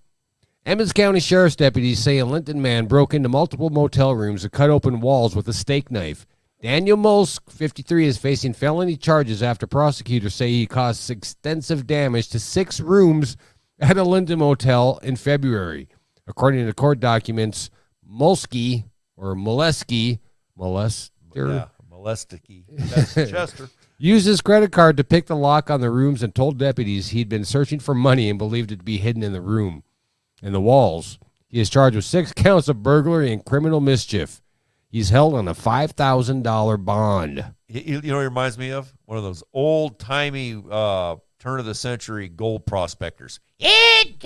Emmons County Sheriff's deputies say a Linton man broke into multiple motel rooms and cut open walls with a steak knife. Daniel Molsk, 53, is facing felony charges after prosecutors say he caused extensive damage to 6 rooms at a Linton motel in February. According to court documents, Molesky, Chester, used his credit card to pick the lock on the rooms and told deputies he'd been searching for money and believed it to be hidden in the room, in the walls. He is charged with 6 counts of burglary and criminal mischief. He's held on a $5,000 bond. You know what it reminds me of? One of those old-timey turn-of-the-century gold prospectors. Like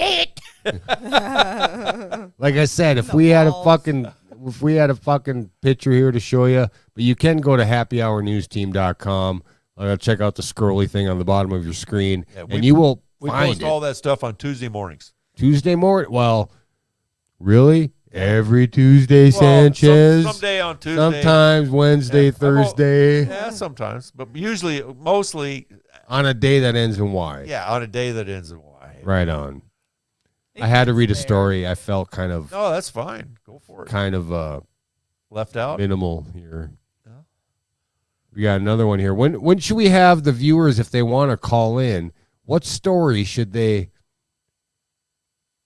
I said, if we had a fucking picture here to show you, but you can go to happyhournewsteam.com. Check out the scrolly thing on the bottom of your screen, and you will find post all that stuff on Tuesday mornings. Tuesday morning? Well, really? Every Tuesday, Sanchez? Someday on Tuesday. Sometimes Wednesday, Thursday. Yeah, sometimes. But usually, mostly. On a day that ends in Y. Yeah, on a day that ends in Y. Right on. I had to read a story. I felt kind of. No, that's fine. Go for it. Kind of left out. Minimal here. No. We got another one here. When should we have the viewers, if they want to call in? What story should they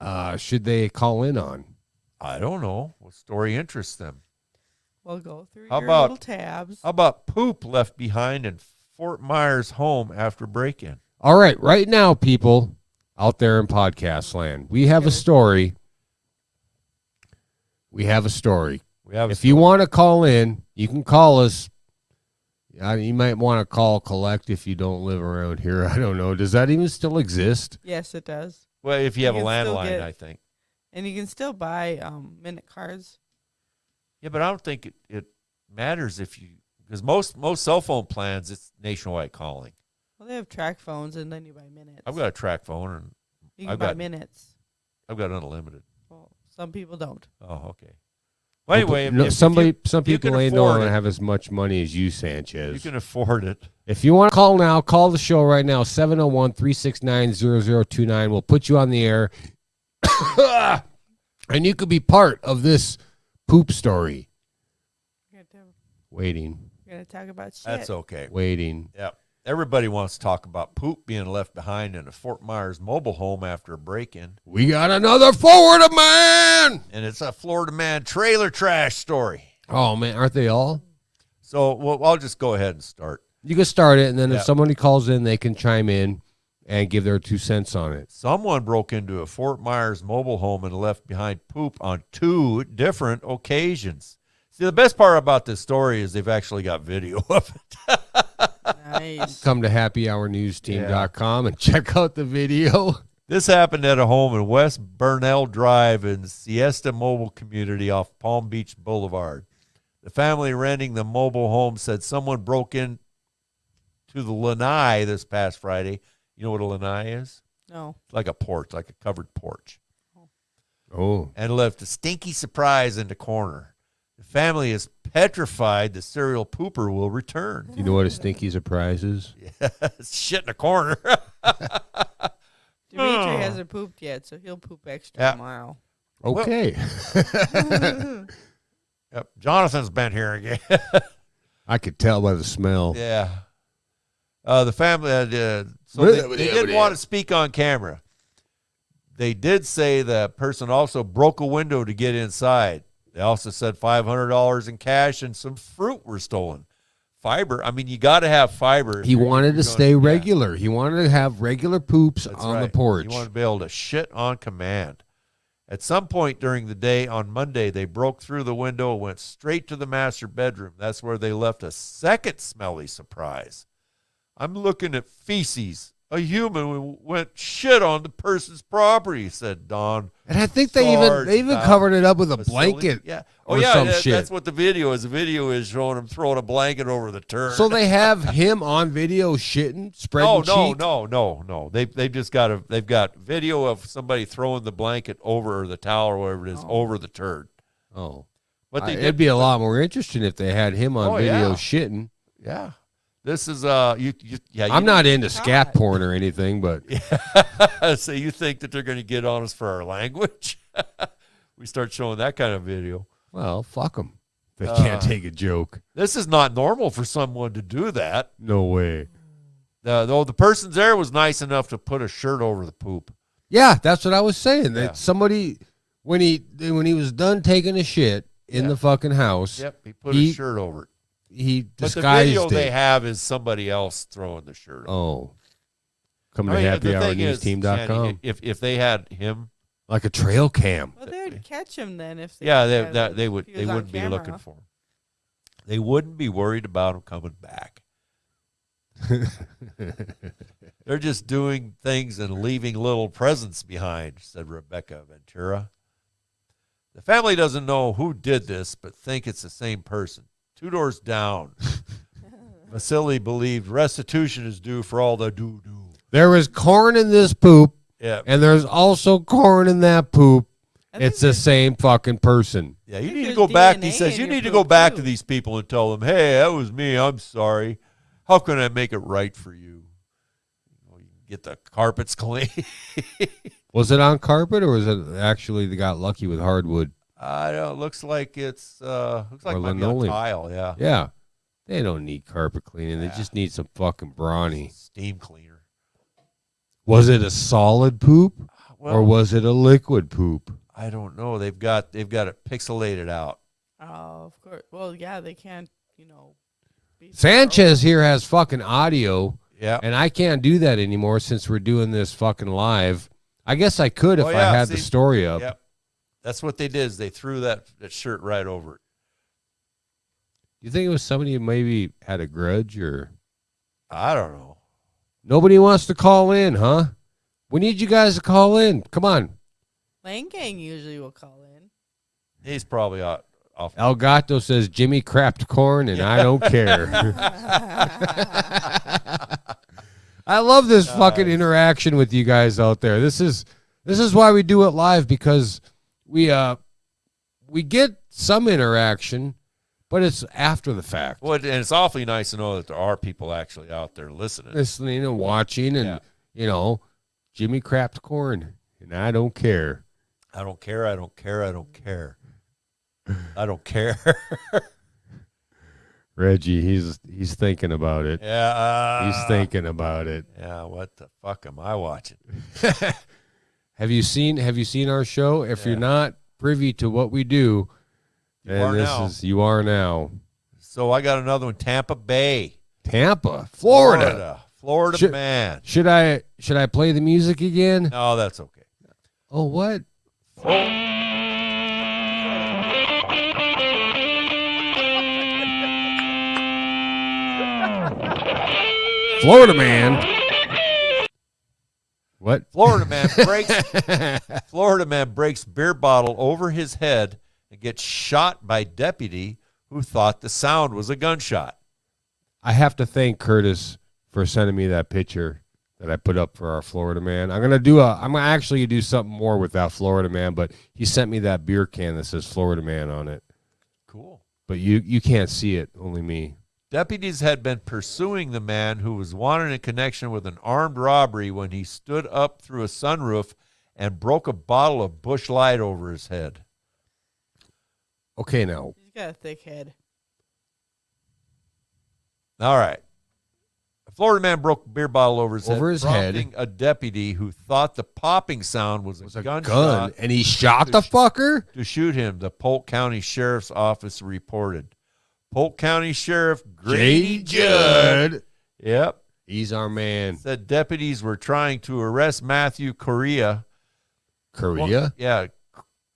call in on? I don't know. What story interests them? We'll go through your little tabs. How about poop left behind in Fort Myers home after break-in? All right. Right now, people out there in podcast land, we have a story. If you want to call in, you can call us. You might want to call collect if you don't live around here. I don't know. Does that even still exist? Yes, it does. Well, if you have a landline, I think. And you can still buy minute cards. Yeah, but I don't think it matters because most cell phone plans, it's nationwide calling. Well, they have track phones, and then you buy minutes. I've got a track phone, and you can buy minutes. I've got unlimited. Well, some people don't. Oh, okay. Well, anyway, some people ain't don't have as much money as you, Sanchez. You can afford it. If you want to call now, call the show right now, 701-369-0029. We'll put you on the air. And you could be part of this poop story. Waiting. We're going to talk about shit. That's okay. Waiting. Yeah. Everybody wants to talk about poop being left behind in a Fort Myers mobile home after a break-in. We got another Florida man! And it's a Florida man trailer trash story. Oh, man. Aren't they all? So I'll just go ahead and start. You can start it, and then if somebody calls in, they can chime in and give their 2 cents on it. Someone broke into a Fort Myers mobile home and left behind poop on 2 different occasions. See, the best part about this story is they've actually got video of it. Nice. Come to happyhournewsteam.com and check out the video. This happened at a home in West Burnell Drive in Siesta Mobile Community off Palm Beach Boulevard. The family renting the mobile home said someone broke in to the lanai this past Friday. You know what a lanai is? No. It's like a porch, like a covered porch. Oh. And left a stinky surprise in the corner. The family is petrified the serial pooper will return. Do you know what a stinky surprise is? Yeah, shit in the corner. Dimitri hasn't pooped yet, so he'll poop extra tomorrow. Okay. Yep. Jonathan's been here again. I could tell by the smell. Yeah. The family So they didn't want to speak on camera. They did say the person also broke a window to get inside. They also said $500 in cash and some fruit were stolen. Fiber. I mean, you got to have fiber. He wanted to stay regular. He wanted to have regular poops on the porch. He wanted to be able to shit on command. At some point during the day on Monday, they broke through the window and went straight to the master bedroom. That's where they left a second smelly surprise. I'm looking at feces. A human went shit on the person's property, said Don. And I think they even covered it up with a blanket. Yeah. Some shit. That's what the video is. The video is showing him throwing a blanket over the turd. So they have him on video shitting, spreading cheek? No. They've got video of somebody throwing the blanket over, or the towel or whatever it is, over the turd. Oh. But it'd be a lot more interesting if they had him on video shitting. Yeah. This is I'm not into scat porn or anything, but so you think that they're going to get on us for our language? We start showing that kind of video. Well, fuck them. They can't take a joke. This is not normal for someone to do that. No way. Though the person there was nice enough to put a shirt over the poop. Yeah, that's what I was saying. Yeah. That somebody when he was done taking a shit in the fucking house. Yep, he put a shirt over it. He disguised but the video they have is somebody else throwing the shirt on. Oh. Coming to happyhournewsteam.com. If they had him. Like a trail cam. Well, they would catch him then if they they wouldn't be looking for him. They wouldn't be worried about him coming back. They're just doing things and leaving little presents behind, said Rebecca Ventura. The family doesn't know who did this, but think it's the same person. 2 doors down. Vasily believed restitution is due for all the doo-doo. There is corn in this poop, and there's also corn in that poop. It's the same fucking person. Yeah, you need to go back. He says you need to go back to these people and tell them, hey, that was me. I'm sorry. How can I make it right for you? You get the carpets clean. Was it on carpet or was it actually they got lucky with hardwood? I don't know. It looks like it's looks like it might be on tile. Yeah. Yeah. They don't need carpet cleaning. They just need some fucking brawny steam cleaner. Was it a solid poop or was it a liquid poop? I don't know. They've got it pixelated out. Oh, of course. Well, yeah, they can't. Sanchez here has fucking audio. Yeah. And I can't do that anymore since we're doing this fucking live. I guess I could if I had the story up. Yep. That's what they did is they threw that shirt right over it. You think it was somebody who maybe had a grudge or? I don't know. Nobody wants to call in, huh? We need you guys to call in. Come on. Lane Gang usually will call in. He's probably off. El Gato says Jimmy crapped corn and I don't care. I love this fucking interaction with you guys out there. This is why we do it live, because we get some interaction, but it's after the fact. Well, and it's awfully nice to know that there are people actually out there listening and watching, and Jimmy crapped corn and I don't care. I don't care. I don't care. I don't care. I don't care. Reggie, he's thinking about it. Yeah. He's thinking about it. Yeah, what the fuck am I watching? Have you seen our show? If you're not privy to what we do, you are now. So I got another one, Tampa Bay. Tampa, Florida man. Should I play the music again? No, that's okay. Oh, what? Florida man. What? Florida man breaks beer bottle over his head and gets shot by deputy who thought the sound was a gunshot. I have to thank Curtis for sending me that picture that I put up for our Florida man. I'm gonna actually do something more with that Florida man, but he sent me that beer can that says Florida man on it. Cool. But you can't see it, only me. Deputies had been pursuing the man who was wanted in connection with an armed robbery when he stood up through a sunroof and broke a bottle of Busch Light over his head. Okay, now. He's got a thick head. All right. A Florida man broke a beer bottle over his head, prompting a deputy who thought the popping sound was a gunshot and he shot the fucker to shoot him. The Polk County Sheriff's Office reported. Polk County Sheriff Grady Judd. Yep. He's our man. Said deputies were trying to arrest Matthew Correa. Correa? Yeah.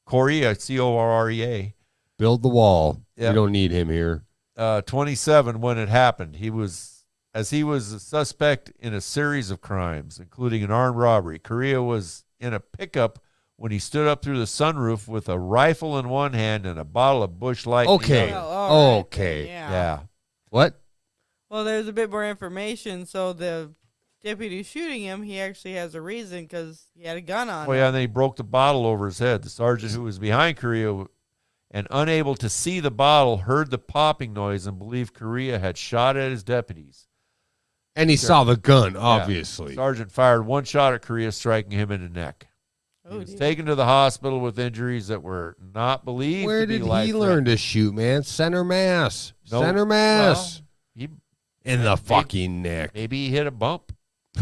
Correa, Correa. Build the wall. Yep. We don't need him here. 27 when it happened. He was a suspect in a series of crimes, including an armed robbery. Correa was in a pickup when he stood up through the sunroof with a rifle in one hand and a bottle of Busch Light Okay. in the other. All right Okay. then, Yeah. What? Well, there's a bit more information. So the deputy shooting him, he actually has a reason because he had a gun on Well, him. yeah, and then he broke the bottle over his head. The sergeant who was behind Correa and unable to see the bottle heard the popping noise and believed Correa had shot at his deputies. And he saw the gun, obviously. Sergeant fired one shot at Correa, striking him in the neck. He was taken to the hospital with injuries that were not believed Where to be did he life-threatening. learn to shoot, man? Center mass. No, Center mass. Well, in the fucking neck. Maybe he hit a bump.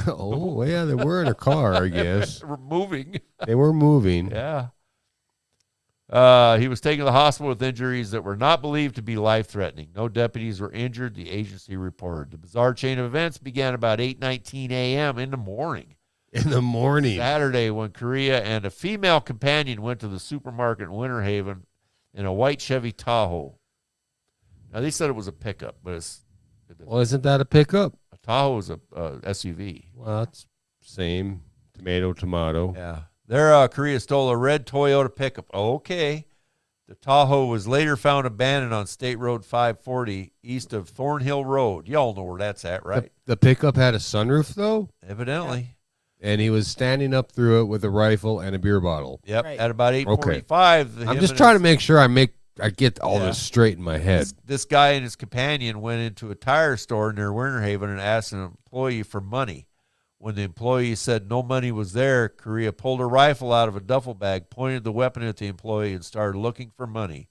Oh, yeah, they were in a car, I guess. They were moving. They were moving. Yeah. He was taken to the hospital with injuries that were not believed to be life-threatening. No deputies were injured, the agency reported. The bizarre chain of events began about 8:19 a.m. in the morning. In the morning. Saturday, when Correa and a female companion went to the supermarket in Winter Haven in a white Chevy Tahoe. Now, they said it was a pickup, but Well, isn't that a pickup? a Tahoe is a SUV. Well, that's same. Tomato. Yeah. There, Correa stole a red Toyota pickup. Okay. The Tahoe was later found abandoned on State Road 540 east of Thornhill Road. Y'all know where that's at, right? The pickup had a sunroof, though? Evidently. And he was standing up through it with a rifle and a beer bottle. Yep. Right. At about 8:45. I'm just trying to make sure I get all Yeah. this straight in my head. This guy and his companion went into a tire store near Winter Haven and asked an employee for money. When the employee said no money was there, Correa pulled a rifle out of a duffel bag, pointed the weapon at the employee, and started looking for money.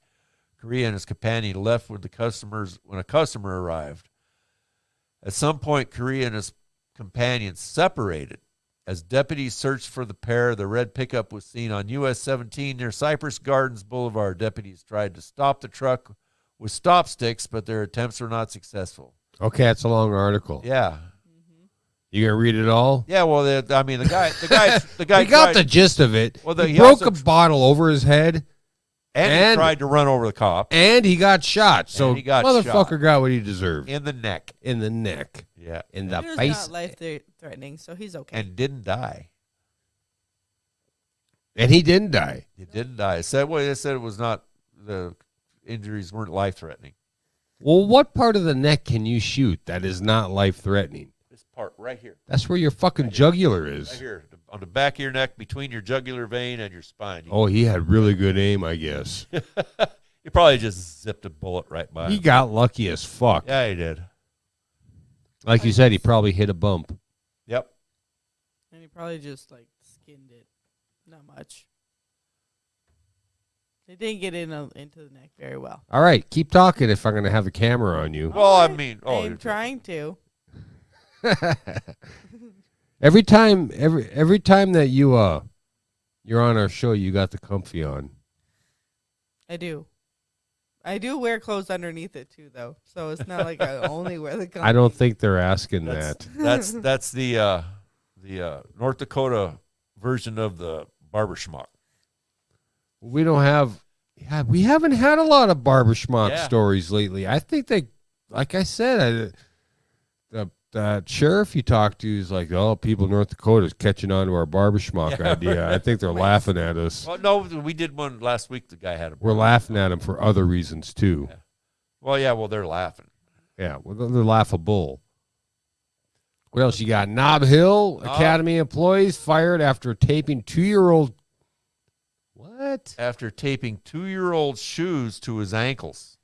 Correa and his companion left with the customers when a customer arrived. At some point, Correa and his companion separated. As deputies searched for the pair, the red pickup was seen on US 17 near Cypress Gardens Boulevard. Deputies tried to stop the truck with stop sticks, but their attempts were not successful. Okay, that's a long article. Yeah. You gonna read it all? Yeah, well, the guy, the guy He got tried, the gist of it. Well, he he broke also- a bottle over his head, and he tried to run over the cop and he got shot. So he got motherfucker shot. got what he deserved. in the neck. In the neck. Yeah, In the It was face. not life-threatening, so he's okay. and didn't die. And he didn't die. He didn't die. They said it was not, the injuries weren't life threatening. Well, what part of the neck can you shoot that is not life threatening? This part right here, That's where your fucking jugular is. right here, on the back of your neck, between your jugular vein and your spine. Oh, he had really good aim, I guess. You probably just zipped a bullet right by He him. got lucky as fuck. Yeah, he did. Like you said, he probably hit a bump. Yep. And he probably just skinned it. Not much. They didn't get into the neck very well. All right, keep talking if I'm going to have the camera on you. Well, I mean, I'm trying to. Every time that you're on our show, you got the comfy on. I do. I do wear clothes underneath it too, though. So it's not like I only wear the. I don't think they're asking that. That's the North Dakota version of the barber schmuck. We don't have. Yeah, we haven't had a lot of barber schmuck Yeah. stories lately. I think they, like I said, the sheriff you talked to is like, oh, people in North Dakota is catching on to our barber schmuck idea. I think they're laughing at us. Well, no, we did one last week. The guy had a. We're laughing at them for other reasons too. Yeah. Well, yeah. Well, they're laughing. Yeah, well, they're laughable. What else you got? Nob Hill Academy employees fired after taping 2-year-old. What? After taping 2-year-old shoes to his ankles.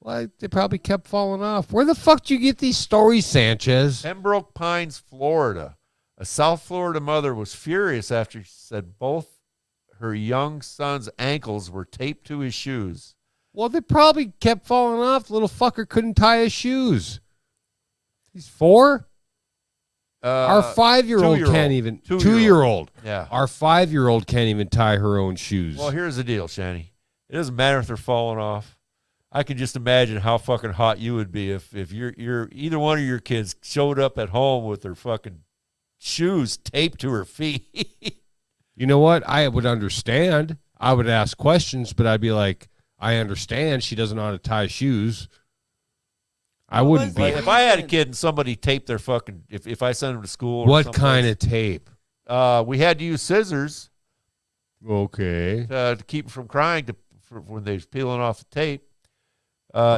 Well, they probably kept falling off. Where the fuck do you get these stories, Sanchez? Pembroke Pines, Florida. A South Florida mother was furious after she said both her young son's ankles were taped to his shoes. Well, they probably kept falling off. The little fucker couldn't tie his shoes. He's 4? Our Uh, 5-year-old two-year-old. can't even. Two-year-old. 2-year-old. Yeah. Our 5-year-old can't even tie her own shoes. Well, here's the deal, Shanny. It doesn't matter if they're falling off. I can just imagine how fucking hot you would be if you're either one of your kids showed up at home with their fucking shoes taped to her feet. You know what? I would understand. I would ask questions, but I'd be like, I understand she doesn't know how to tie shoes. I wouldn't be. Like, if I had a kid and somebody taped their fucking, if I sent them to school. What kind of tape? We had to use scissors Okay. to keep them from crying for when they're peeling off the tape.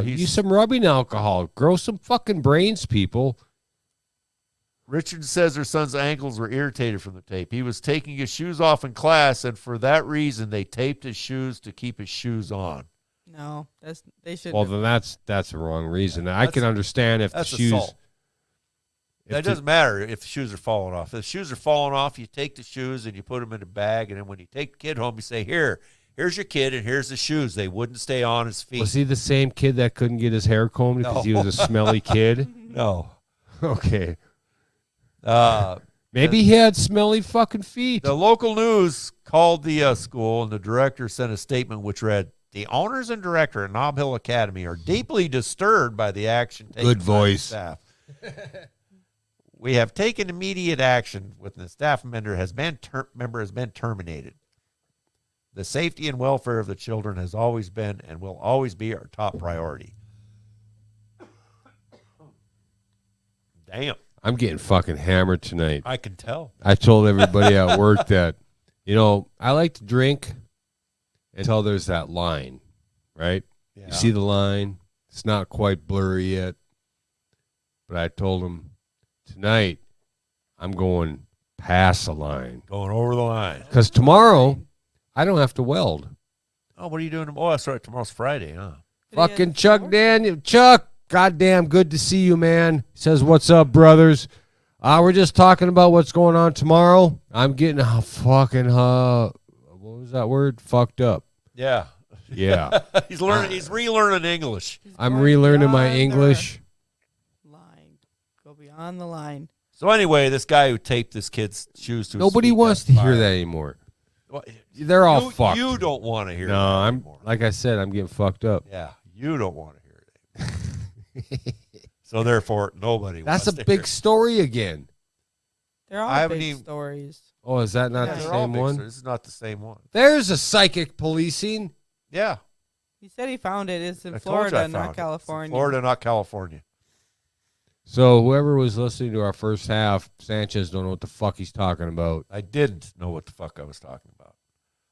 Use some rubbing alcohol. Grow some fucking brains, people. Richard says her son's ankles were irritated from the tape. He was taking his shoes off in class, and for that reason, they taped his shoes to keep his shoes on. No, they should. Well, then that's the wrong reason. I can understand if the That's shoes. assault. That doesn't matter if the shoes are falling off. If the shoes are falling off, you take the shoes and you put them in a bag, and then when you take the kid home, you say, here's your kid, and here's the shoes. They wouldn't stay on his feet. Was he the same kid that couldn't get his hair combed because he was a smelly kid? No. Okay. Maybe Maybe he had smelly fucking feet. The local news called the school, and the director sent a statement which read, "The owners and director at Nob Hill Academy are deeply disturbed by the action taken Good by the voice. staff. We have taken immediate action with the staff member has been terminated. The safety and welfare of the children has always been and will always be our top priority." Damn. I'm getting fucking hammered tonight. I can tell. I told everybody at work that, I like to drink until there's that line, right? Yeah. You see the line? It's not quite blurry yet. But I told them, tonight, I'm going past the line. Going over the line. Because tomorrow, I don't have to weld. Oh, what are you doing? Oh, that's right. Tomorrow's Friday, huh? Fucking Chuck Daniel. Chuck, goddamn good to see you, man. He says, what's up, brothers? We're just talking about what's going on tomorrow. I'm getting fucking, what was that word? Fucked up. Yeah. Yeah. He's relearning English. I'm relearning my English. Line. Go beyond the line. So anyway, this guy who taped this kid's shoes to his Nobody feet wants got to hear fired. that anymore. Well, They're all fucked. You don't want to hear No, that I'm anymore. like I said, I'm getting fucked up. Yeah, you don't want to hear it. So therefore, nobody That's wants a to hear big it. story again. They're all I haven't big even- stories. Oh, is that not Yeah, the they're all same big one? stories. This is not the same one. There's a psychic policing. Yeah. He said he found it. It's in I told you I Florida, found not it. It's in California. Florida, not California. So whoever was listening to our first half, Sanchez don't know what the fuck he's talking about. I didn't know what the fuck I was talking about.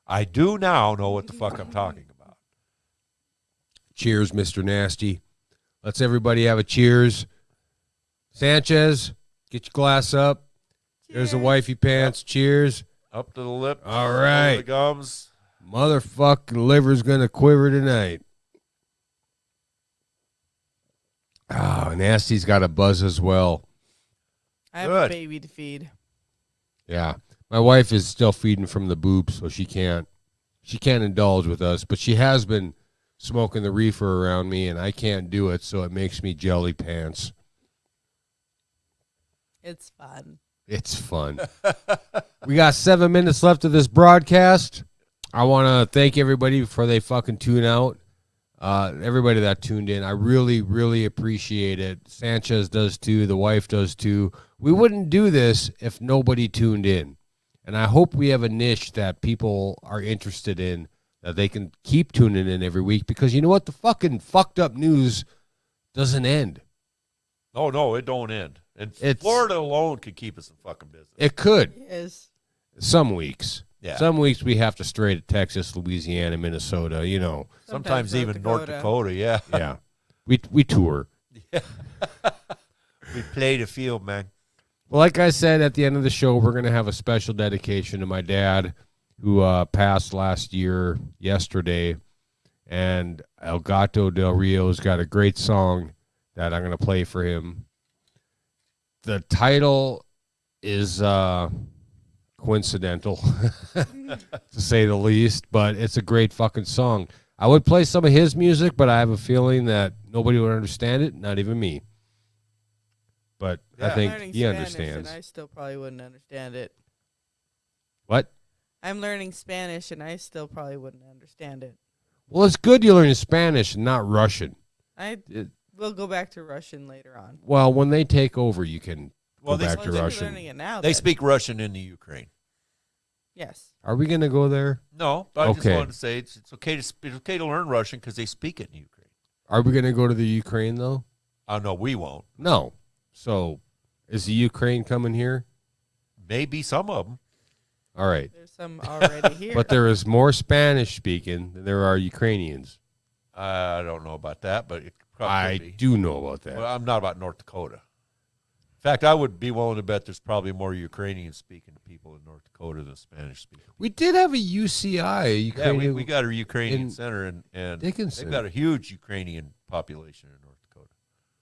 I do now know what the fuck I'm talking about. Cheers, Mr. Nasty. Let's everybody have a cheers. Sanchez, get your glass up. There's the wifey pants. Cheers. Up to the lip. All over right. the gums. Motherfucking liver's going to quiver tonight. Oh, Nasty's got a buzz as well. I have Good. a baby to feed. Yeah. My wife is still feeding from the boob, so she can't indulge with us, but she has been smoking the reefer around me, and I can't do it, so it makes me jelly pants. It's fun. It's fun. We got 7 minutes left of this broadcast. I want to thank everybody before they fucking tune out. Everybody that tuned in, I really, really appreciate it. Sanchez does too. The wife does too. We wouldn't do this if nobody tuned in. And I hope we have a niche that people are interested in, that they can keep tuning in every week. Because you know what? The fucking fucked up news doesn't end. Oh, no, it don't end. And It's- Florida alone could keep us in fucking business. It could. Yes. Some weeks. Yeah. Some weeks we have to stray to Texas, Louisiana, Minnesota, you know. Sometimes even North Dakota, yeah. Yeah. We tour. We play the field, man. Well, like I said, at the end of the show, we're going to have a special dedication to my dad, who passed yesterday. And El Gato Del Rio's got a great song that I'm going to play for him. The title is coincidental, to say the least, but it's a great fucking song. I would play some of his music, but I have a feeling that nobody would understand it, not even me. but Yeah. I I'm think learning he Spanish, understands. and I still probably wouldn't understand it. What? I'm learning Spanish, and I still probably wouldn't understand it. Well, it's good you learn Spanish and not Russian. I will go back to Russian later on. Well, when they take over, you can Well, go they- back Well, to I should be Russian. learning it now. They then. speak Russian in the Ukraine. Yes. Are we going to go there? No, but I just Okay. wanted to say it's okay to learn Russian because they speak it in Ukraine. Are we going to go to the Ukraine, though? Oh no, we won't. No. So, is the Ukraine coming here? Maybe some of them. All right. There's some already here. But there is more Spanish speaking than there are Ukrainians. I don't know about that, but it probably I could be. do know about that. Well, I'm not about North Dakota. In fact, I would be willing to bet there's probably more Ukrainian-speaking people in North Dakota than Spanish-speaking. We did have a UCI, a Yeah, Ukrainian. we got a Ukrainian in center, and Dickinson. they've got a huge Ukrainian population in North Dakota.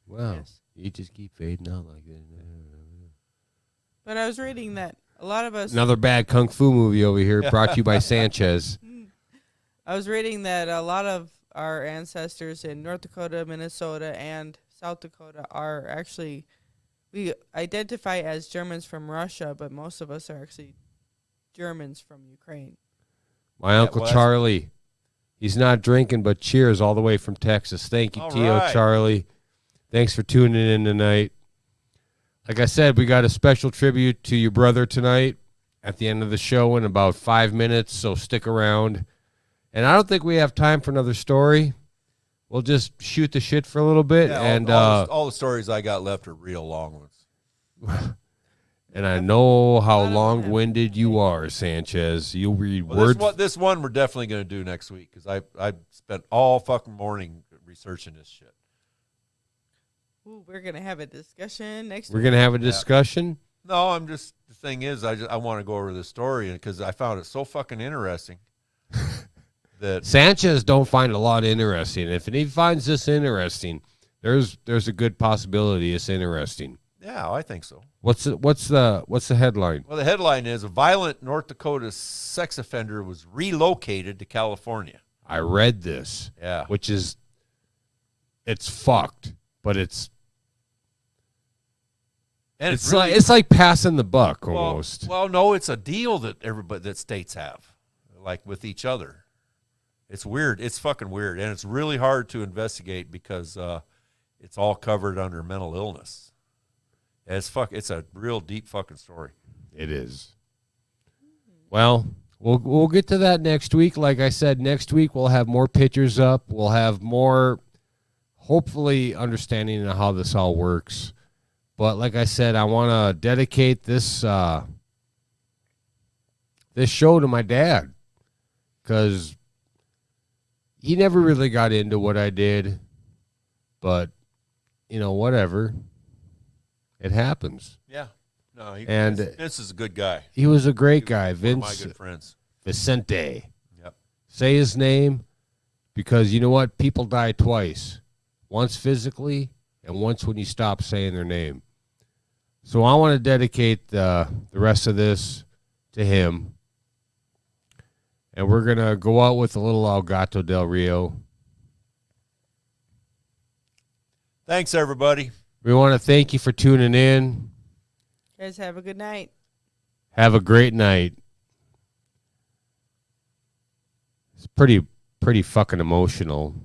Wow. Yes. You just keep fading out like that. But I was reading that a lot of us. Another bad kung fu movie over here, brought to you by Sanchez. I was reading that a lot of our ancestors in North Dakota, Minnesota, and South Dakota are actually, we identify as Germans from Russia, but most of us are actually Germans from Ukraine. My Uncle well, that's- Charlie. He's not drinking, but cheers all the way from Texas. Thank you, All Tio right. Charlie. Thanks for tuning in tonight. Like I said, we got a special tribute to your brother tonight at the end of the show in about 5 minutes, so stick around. And I don't think we have time for another story. We'll just shoot the shit for a little bit. Yeah, and all the stories I got left are real long ones. and I know how lot of them long-winded you are, Sanchez. You'll read Well, words. this one we're definitely going to do next week because I spent all fucking morning researching this shit. Ooh, we're going to have a discussion next We're week. going to have a discussion. No, the thing is, I want to go over the story because I found it so fucking interesting that Sanchez don't find a lot interesting. If he finds this interesting, there's a good possibility it's interesting. yeah, I think so. What's the headline? Well, the headline is a violent North Dakota sex offender was relocated to California. I read this, Yeah. which is it's fucked, but it's And it's like passing the buck almost. Well, no, it's a deal that states have, like with each other. It's weird. It's fucking weird, and it's really hard to investigate because it's all covered under mental illness. And it's a real deep fucking story. It is. Well, we'll get to that next week. Like I said, next week we'll have more pictures up. We'll have more, hopefully, understanding of how this all works. But like I said, I want to dedicate this this show to my dad because he never really got into what I did. But, whatever. It happens. Yeah. No, And- Vince is a good guy. He was a great guy, One of my Vince good friends. Vicente. Yep. Say his name because you know what? People die twice. Once physically and once when you stop saying their name. So I want to dedicate the rest of this to him. And we're going to go out with a little El Gato del Rio. Thanks, everybody. We want to thank you for tuning in. Guys, have a good night. Have a great night. It's pretty fucking emotional.